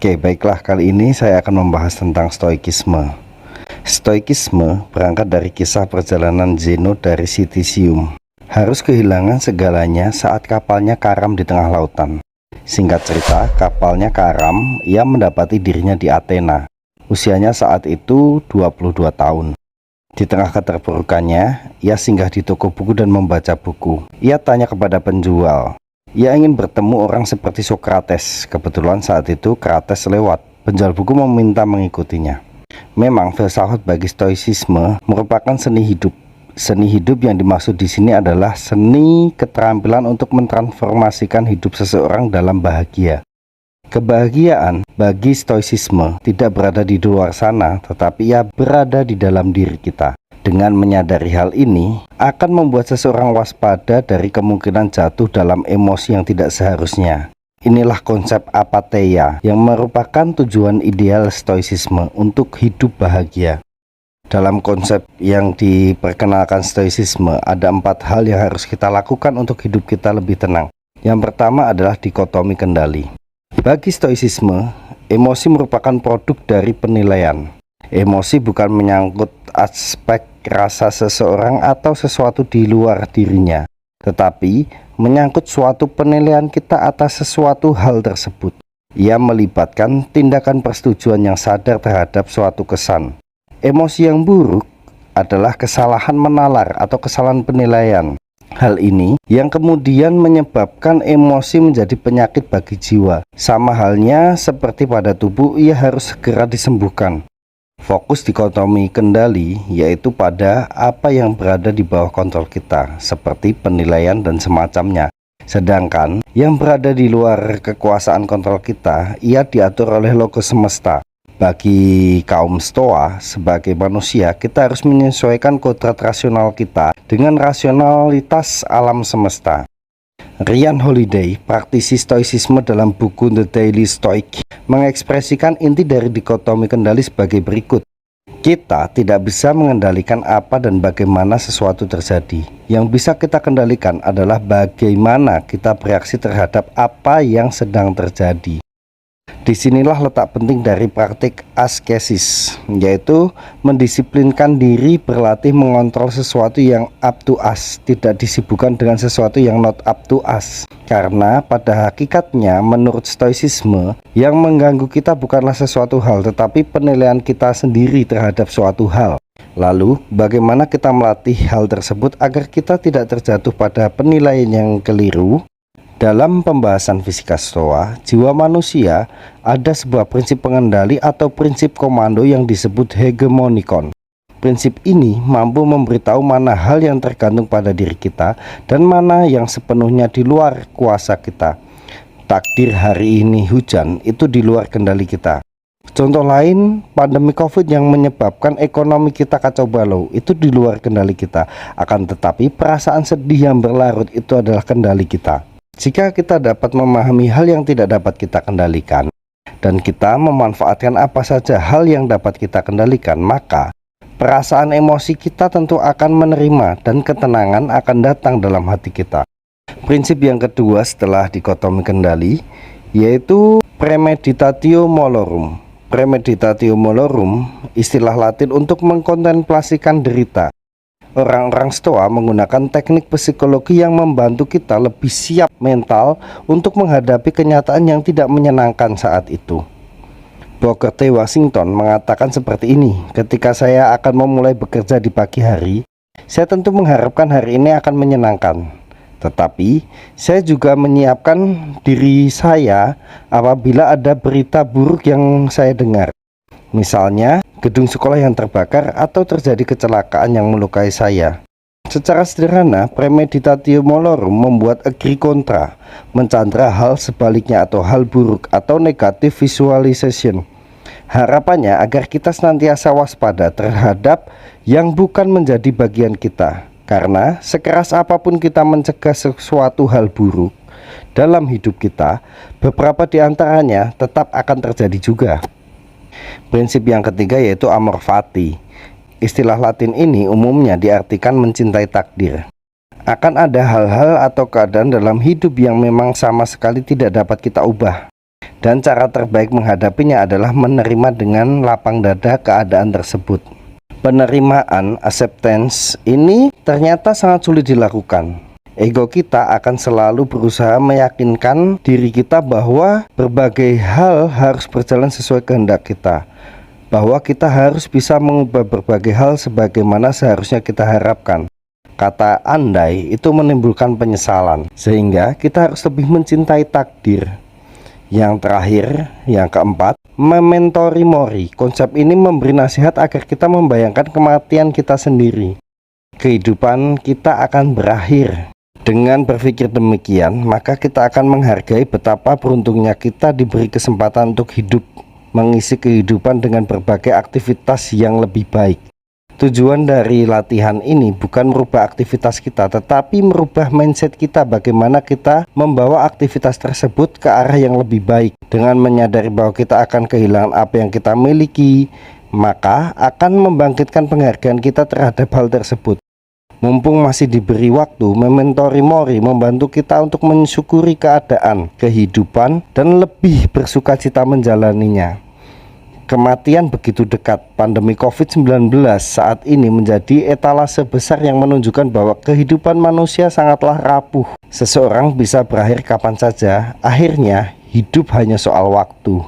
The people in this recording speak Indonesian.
Oke, baiklah, kali ini saya akan membahas tentang stoikisme. Stoikisme berangkat dari kisah perjalanan Zeno dari Citicium. Harus kehilangan segalanya saat kapalnya karam di tengah lautan. Singkat cerita, kapalnya karam, ia mendapati dirinya di Athena. Usianya saat itu 22 tahun. Di tengah keterpurukannya, ia singgah di toko buku dan membaca buku. Ia tanya kepada penjual. Ia ingin bertemu orang seperti Socrates. Kebetulan saat itu Krates lewat. Penjual buku meminta mengikutinya. Memang filsafat bagi stoicisme merupakan seni hidup. Seni hidup yang dimaksud di sini adalah seni keterampilan untuk mentransformasikan hidup seseorang dalam bahagia. Kebahagiaan bagi stoicisme tidak berada di luar sana, tetapi ia berada di dalam diri kita. Dengan menyadari hal ini, akan membuat seseorang waspada dari kemungkinan jatuh dalam emosi yang tidak seharusnya. Inilah konsep apatheia yang merupakan tujuan ideal stoicisme untuk hidup bahagia. Dalam konsep yang diperkenalkan stoicisme, ada 4 hal yang harus kita lakukan untuk hidup kita lebih tenang. Yang pertama adalah dikotomi kendali. Bagi stoicisme, emosi merupakan produk dari penilaian. Emosi bukan menyangkut aspek rasa seseorang atau sesuatu di luar dirinya, tetapi menyangkut suatu penilaian kita atas sesuatu hal tersebut. Ia melibatkan tindakan persetujuan yang sadar terhadap suatu kesan. Emosi yang buruk adalah kesalahan menalar atau kesalahan penilaian. Hal ini yang kemudian menyebabkan emosi menjadi penyakit bagi jiwa. Sama halnya seperti pada tubuh, ia harus segera disembuhkan. Fokus dikotomi kendali yaitu pada apa yang berada di bawah kontrol kita, seperti penilaian dan semacamnya. Sedangkan yang berada di luar kekuasaan kontrol kita, ia diatur oleh logos semesta. Bagi kaum Stoa, sebagai manusia, kita harus menyesuaikan kodrat rasional kita dengan rasionalitas alam semesta. Ryan Holiday, praktisi stoicisme dalam buku The Daily Stoic, mengekspresikan inti dari dikotomi kendali sebagai berikut. Kita tidak bisa mengendalikan apa dan bagaimana sesuatu terjadi. Yang bisa kita kendalikan adalah bagaimana kita bereaksi terhadap apa yang sedang terjadi. Disinilah letak penting dari praktik askesis, yaitu mendisiplinkan diri, berlatih mengontrol sesuatu yang up to us, tidak disibukkan dengan sesuatu yang not up to us. Karena pada hakikatnya menurut stoicisme, yang mengganggu kita bukanlah sesuatu hal, tetapi penilaian kita sendiri terhadap suatu hal. Lalu bagaimana kita melatih hal tersebut agar kita tidak terjatuh pada penilaian yang keliru? Dalam pembahasan fisika Stoa, jiwa manusia ada sebuah prinsip pengendali atau prinsip komando yang disebut hegemonikon. Prinsip ini mampu memberitahu mana hal yang tergantung pada diri kita dan mana yang sepenuhnya di luar kuasa kita. Takdir hari ini hujan itu di luar kendali kita. Contoh lain, pandemi COVID yang menyebabkan ekonomi kita kacau balau itu di luar kendali kita. Akan tetapi perasaan sedih yang berlarut itu adalah kendali kita. Jika kita dapat memahami hal yang tidak dapat kita kendalikan, dan kita memanfaatkan apa saja hal yang dapat kita kendalikan, maka perasaan emosi kita tentu akan menerima dan ketenangan akan datang dalam hati kita. Prinsip yang kedua setelah dikotomi kendali, yaitu premeditatio malorum. Premeditatio malorum, istilah Latin untuk mengkontemplasikan derita. Orang-orang Stoa menggunakan teknik psikologi yang membantu kita lebih siap mental untuk menghadapi kenyataan yang tidak menyenangkan saat itu. Booker T. Washington mengatakan seperti ini, ketika saya akan memulai bekerja di pagi hari, saya tentu mengharapkan hari ini akan menyenangkan. Tetapi saya juga menyiapkan diri saya apabila ada berita buruk yang saya dengar. Misalnya, gedung sekolah yang terbakar atau terjadi kecelakaan yang melukai saya. Secara sederhana, premeditatio malorum membuat agree kontra, mencandra hal sebaliknya atau hal buruk atau negative visualization. Harapannya agar kita senantiasa waspada terhadap yang bukan menjadi bagian kita. Karena sekeras apapun kita mencegah sesuatu hal buruk dalam hidup kita, beberapa di antaranya tetap akan terjadi juga. Prinsip yang ketiga yaitu amor fati. Istilah Latin ini umumnya diartikan mencintai takdir. Akan ada hal-hal atau keadaan dalam hidup yang memang sama sekali tidak dapat kita ubah. Dan cara terbaik menghadapinya adalah menerima dengan lapang dada keadaan tersebut. Penerimaan, acceptance, ini ternyata sangat sulit dilakukan. Ego kita akan selalu berusaha meyakinkan diri kita bahwa berbagai hal harus berjalan sesuai kehendak kita, bahwa kita harus bisa mengubah berbagai hal sebagaimana seharusnya kita harapkan. Kata andai itu menimbulkan penyesalan, sehingga kita harus lebih mencintai takdir. Yang terakhir, yang keempat, memento mori. Konsep ini memberi nasihat agar kita membayangkan kematian kita sendiri. Kehidupan kita akan berakhir. Dengan berpikir demikian, maka kita akan menghargai betapa beruntungnya kita diberi kesempatan untuk hidup, mengisi kehidupan dengan berbagai aktivitas yang lebih baik. Tujuan dari latihan ini bukan merubah aktivitas kita, tetapi merubah mindset kita, bagaimana kita membawa aktivitas tersebut ke arah yang lebih baik. Dengan menyadari bahwa kita akan kehilangan apa yang kita miliki, maka akan membangkitkan penghargaan kita terhadap hal tersebut. Mumpung masih diberi waktu, memento mori membantu kita untuk mensyukuri keadaan, kehidupan, dan lebih bersukacita menjalaninya. Kematian begitu dekat. Pandemi COVID-19 saat ini menjadi etalase besar yang menunjukkan bahwa kehidupan manusia sangatlah rapuh. Seseorang bisa berakhir kapan saja, akhirnya hidup hanya soal waktu.